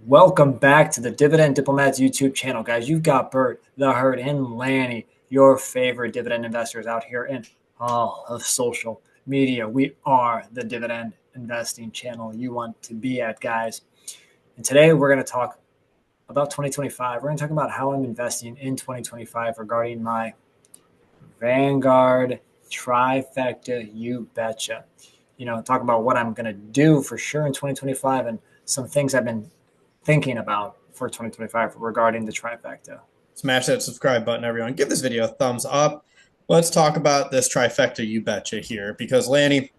Welcome back to the Dividend Diplomats YouTube channel, guys. You've got Bert, the Herd, and Lanny, your favorite dividend investors out here in all of social media. We are the dividend investing channel you want to be at, guys. And today we're going to talk about 2025. We're going to talk about how I'm investing in 2025 regarding my Vanguard Trifecta, you betcha. Talk about what I'm going to do for sure in 2025 and some things I've been thinking about for 2025 regarding the trifecta. Smash that subscribe button, everyone. Give this video a thumbs up. Let's talk about this trifecta you betcha here, because Lanny,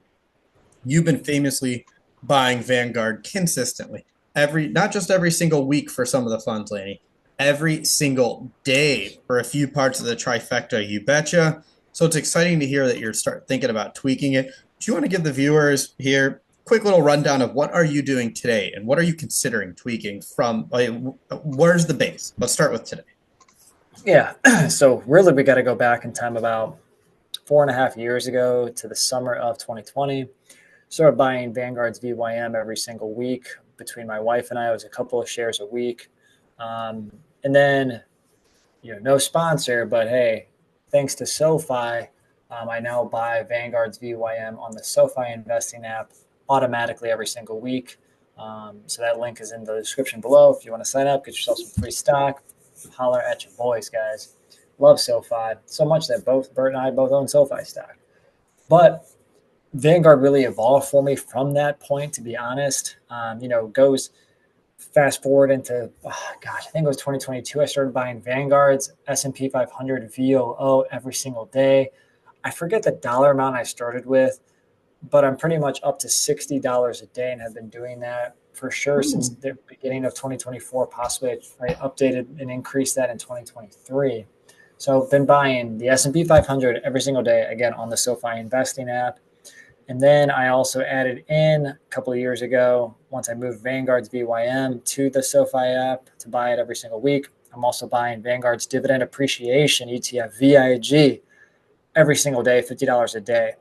you've been famously buying Vanguard consistently. Not just every single week for some of the funds, Lanny, every single day for a few parts of the trifecta you betcha. So it's exciting to hear that you're start thinking about tweaking it. Do you want to give the viewers here quick little rundown of what are you doing today and what are you considering tweaking from, where's the base? Let's start with today. Yeah. So really we got to go back in time about 4.5 years ago to the summer of 2020. Started buying Vanguard's VYM every single week. Between my wife and I, it was a couple of shares a week. And then, no sponsor, but hey, thanks to SoFi, I now buy Vanguard's VYM on the SoFi investing app automatically every single week. So that link is in the description below. If you want to sign up, get yourself some free stock, holler at your boys, guys. Love SoFi so much that both Bert and I both own SoFi stock. But Vanguard really evolved for me from that point, to be honest. Goes fast forward into, I think it was 2022. I started buying Vanguard's S&P 500 VOO every single day. I forget the dollar amount I started with, but I'm pretty much up to $60 a day and have been doing that for sure since the beginning of 2024. Possibly I updated and increased that in 2023. So I've been buying the S&P 500 every single day, again, on the SoFi investing app. And then I also added in a couple of years ago, once I moved Vanguard's VYM to the SoFi app to buy it every single week. I'm also buying Vanguard's Dividend Appreciation ETF, VIG, every single day, $50 a day.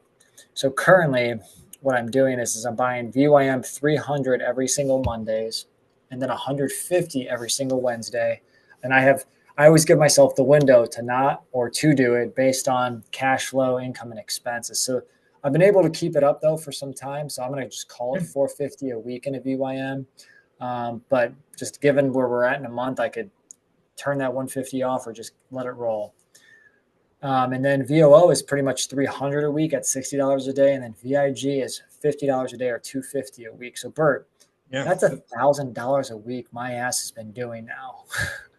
So currently what I'm doing is I'm buying VYM 300 every single Mondays and then 150 every single Wednesday. And I always give myself the window to not or to do it based on cash flow, income, and expenses. So I've been able to keep it up though for some time. So I'm going to just call it 450 a week in a VYM. But just given where we're at in a month, I could turn that 150 off or just let it roll. And then VOO is pretty much 300 a week at $60 a day. And then VIG is $50 a day or $250 a week. So Bert, that's $1,000 a week my ass has been doing now.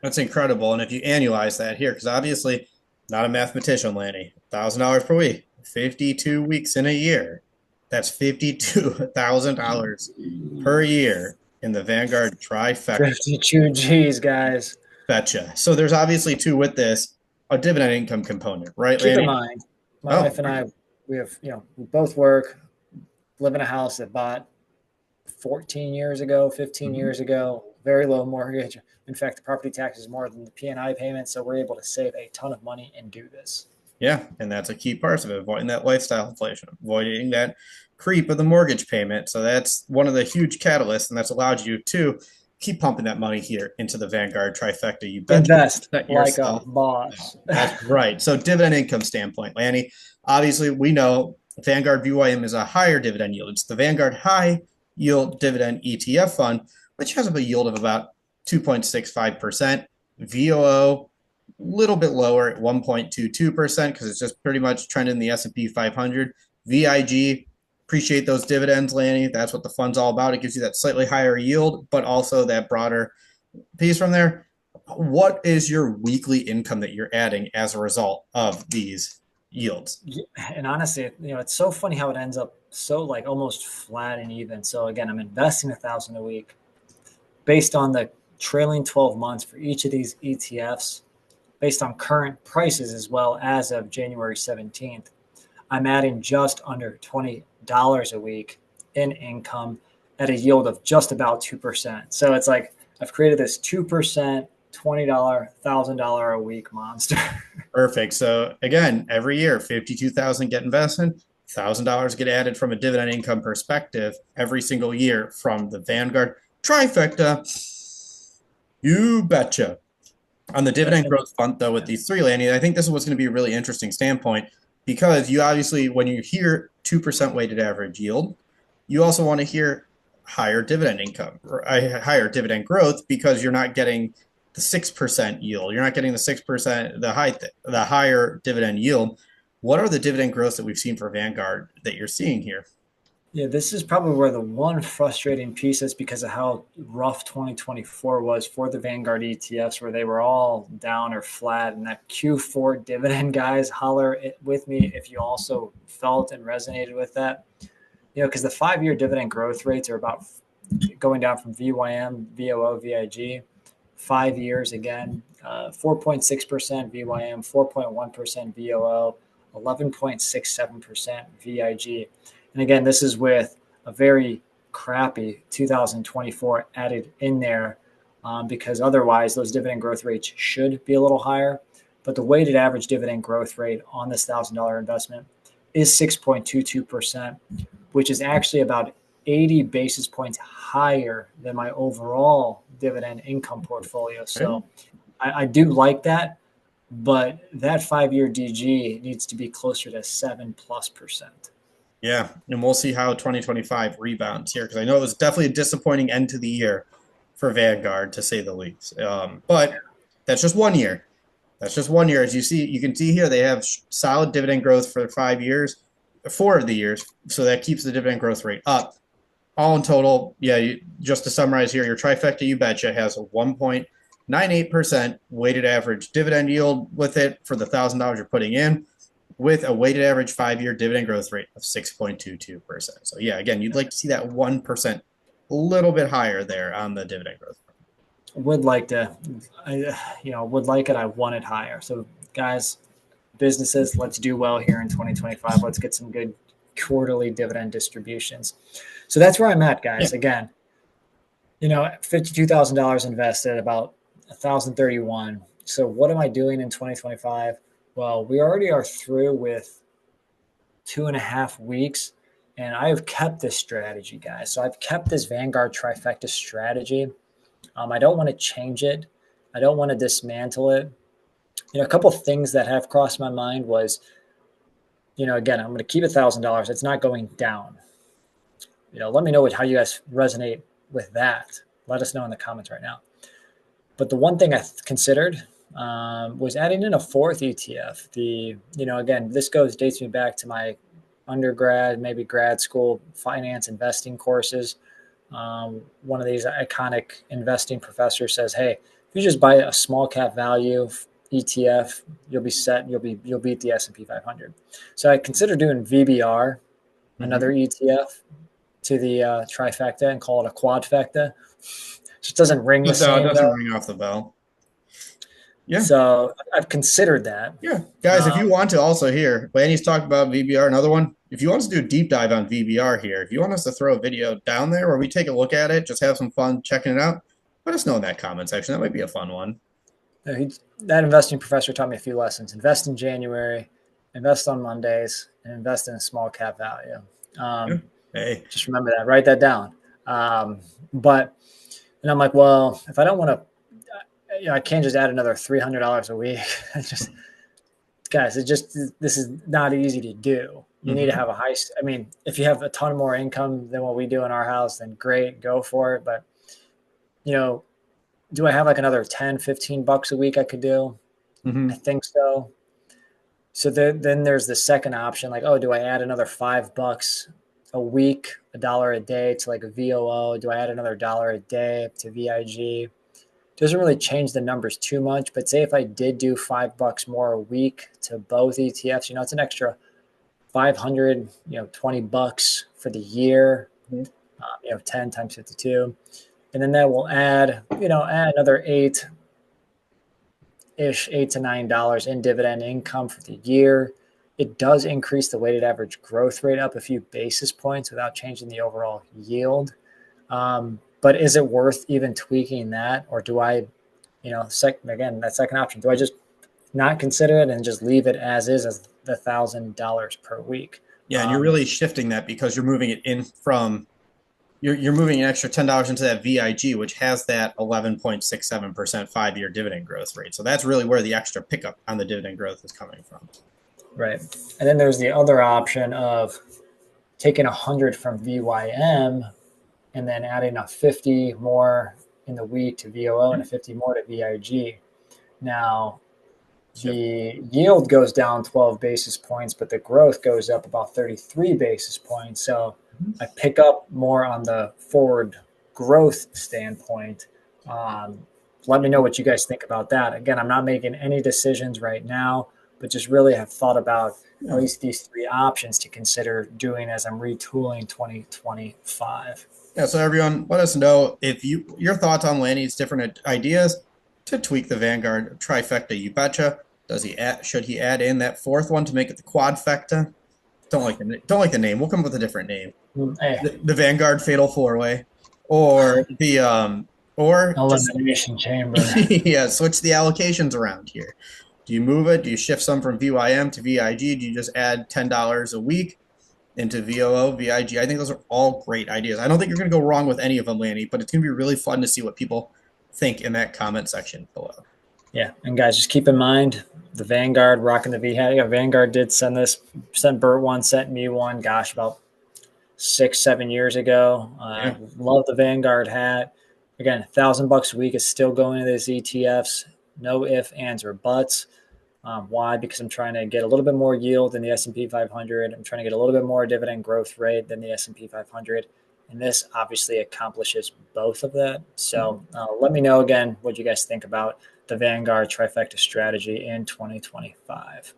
That's incredible. And if you annualize that here, because obviously not a mathematician, Lanny, $1,000 per week, 52 weeks in a year. That's $52,000 per year in the Vanguard Trifecta. 52 G's, guys. Betcha. So there's obviously too with this a dividend income component, right? Keep in mind, my wife and I, we have, we both work, live in a house that bought 14 years ago, 15 years ago, very low mortgage. In fact, the property tax is more than the P&I payment. So we're able to save a ton of money and do this. Yeah, and that's a key part of it, avoiding that lifestyle inflation, avoiding that creep of the mortgage payment. So that's one of the huge catalysts, and that's allowed you to keep pumping that money here into the Vanguard Trifecta. You invest like a boss. That's right. So dividend income standpoint, Lanny, obviously we know Vanguard VYM is a higher dividend yield. It's the Vanguard High Yield Dividend ETF Fund, which has a yield of about 2.65%. VOO, a little bit lower at 1.22% because it's just pretty much trending the S&P 500. VIG, appreciate those dividends, Lanny. That's what the fund's all about. It gives you that slightly higher yield, but also that broader piece from there. What is your weekly income that you're adding as a result of these yields? And honestly, it's so funny how it ends up so like almost flat and even. So again, I'm investing $1,000 a week based on the trailing 12 months for each of these ETFs, based on current prices as well as of January 17th. I'm adding just under $20 a week in income at a yield of just about 2%. So it's like I've created this 2%, $20, $1,000 a week monster. Perfect. So again, every year, 52,000 get invested, $1,000 get added from a dividend income perspective every single year from the Vanguard Trifecta. You betcha. On the dividend And growth front, though, with these three, Lanny, I think this is what's going to be a really interesting standpoint because you obviously, when you hear 2% weighted average yield, you also want to hear higher dividend income or higher dividend growth because you're not getting the 6% yield. You're not getting the 6%, the higher dividend yield. What are the dividend growths that we've seen for Vanguard that you're seeing here? yeah, this is probably where the one frustrating piece is because of how rough 2024 was for the Vanguard ETFs, where they were all down or flat. And that Q4 dividend, guys, holler it with me if you also felt and resonated with that. Because the 5-year dividend growth rates are about going down from VYM, VOO, VIG. 5 years again, 4.6% VYM, 4.1% VOO, 11.67% VIG. And again, this is with a very crappy 2024 added in there because otherwise those dividend growth rates should be a little higher. But the weighted average dividend growth rate on this $1,000 investment is 6.22%, which is actually about 80 basis points higher than my overall dividend income portfolio. So I do like that, but that 5-year DG needs to be closer to 7+%. Yeah, and we'll see how 2025 rebounds here because I know it was definitely a disappointing end to the year for Vanguard to say the least. But that's just 1 year. That's just 1 year. As you can see here, they have solid dividend growth for 5 years, 4 of the years. So that keeps the dividend growth rate up. All in total, yeah, just to summarize here, your trifecta, you betcha, has a 1.98% weighted average dividend yield with it for the $1,000 you're putting in, with a weighted average 5-year dividend growth rate of 6.22%. So yeah, again, you'd like to see that 1% a little bit higher there on the dividend growth. Would like to, would like it. I want it higher. So guys, businesses, let's do well here in 2025. Let's get some good quarterly dividend distributions. So that's where I'm at, guys. Yeah. Again, $52,000 invested, about 1,031. So what am I doing in 2025? Well, we already are through with 2.5 weeks, and I have kept this strategy, guys. So I've kept this Vanguard Trifecta Strategy. I don't want to change it. I don't want to dismantle it. A couple of things that have crossed my mind was, again, I'm going to keep $1,000. It's not going down. Let me know how you guys resonate with that. Let us know in the comments right now. But the one thing I considered was adding in a fourth ETF. Again, this dates me back to my undergrad, maybe grad school finance investing courses. One of these iconic investing professors says, "Hey, if you just buy a small cap value ETF, you'll be set. You'll beat the S&P 500." So I consider doing VBR, another ETF, to the trifecta and call it a quadfecta. Just doesn't ring the same. It doesn't ring off the bell. Yeah. So I've considered that. Yeah. Guys, if you want to also hear, Lanny's talked about VBR, another one. If you want us to do a deep dive on VBR here, if you want us to throw a video down there where we take a look at it, just have some fun checking it out, let us know in that comment section. That might be a fun one. That investing professor taught me a few lessons. Invest in January, invest on Mondays, and invest in a small cap value. Hey. Just remember that. Write that down. And I'm like, well, if I don't want to, I can't just add another $300 a week. Guys, this is not easy to do. You need to have if you have a ton more income than what we do in our house, then great, go for it. But, do I have like another 10, 15 bucks a week I could do? I think so. So then there's the second option, like, oh, do I add another $5 a week, $1 a day to like a VOO? Do I add another $1 a day to VIG? Doesn't really change the numbers too much, but say if I did do $5 more a week to both ETFs, it's an extra 500, $20 for the year, 10 times 52. And then that will add another $8 to $9 in dividend income for the year. It does increase the weighted average growth rate up a few basis points without changing the overall yield. But is it worth even tweaking that? Or do I, that second option, do I just not consider it and just leave it as is, as the $1,000 per week? Yeah, and you're really shifting that because you're moving it in from you're moving an extra $10 into that VIG, which has that 11.67% 5-year dividend growth rate. So that's really where the extra pickup on the dividend growth is coming from. Right. And then there's the other option of taking 100 from VYM and then adding a 50 more in the week to VOO and a 50 more to VIG. Now, the yield goes down 12 basis points, but the growth goes up about 33 basis points. So I pick up more on the forward growth standpoint. Let me know what you guys think about that. Again, I'm not making any decisions right now, but just really have thought about at least these three options to consider doing as I'm retooling 2025. Yeah, so everyone, let us know if your thoughts on Lanny's different ideas to tweak the Vanguard Trifecta. You betcha. Should he add in that fourth one to make it the Quadfecta? Don't like the name. We'll come up with a different name. Hey, The Vanguard Fatal Four Way, or the elimination chamber. Yeah, switch the allocations around here. Do you move it? Do you shift some from VYM to VIG? Do you just add $10 a week into VOO, VIG? I think those are all great ideas. I don't think you're going to go wrong with any of them, Lanny, but it's going to be really fun to see what people think in that comment section below. Yeah, and guys, just keep in mind the Vanguard rocking the V hat. Yeah, Vanguard did sent Bert one, sent me one. Gosh, about 6-7 years ago. Love the Vanguard hat. Again, $1,000 a week is still going to these ETFs. No ifs, ands, or buts. Why? Because I'm trying to get a little bit more yield than the S&P 500. I'm trying to get a little bit more dividend growth rate than the S&P 500. And this obviously accomplishes both of that. So let me know again what you guys think about the Vanguard Trifecta Strategy in 2025.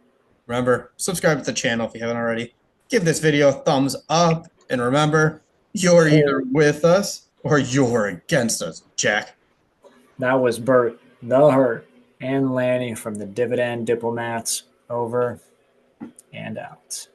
Remember, subscribe to the channel if you haven't already. Give this video a thumbs up. And remember, you're either with us or you're against us, Jack. That was Bert, the Hurt, and Lanny from the Dividend Diplomats. Over and out.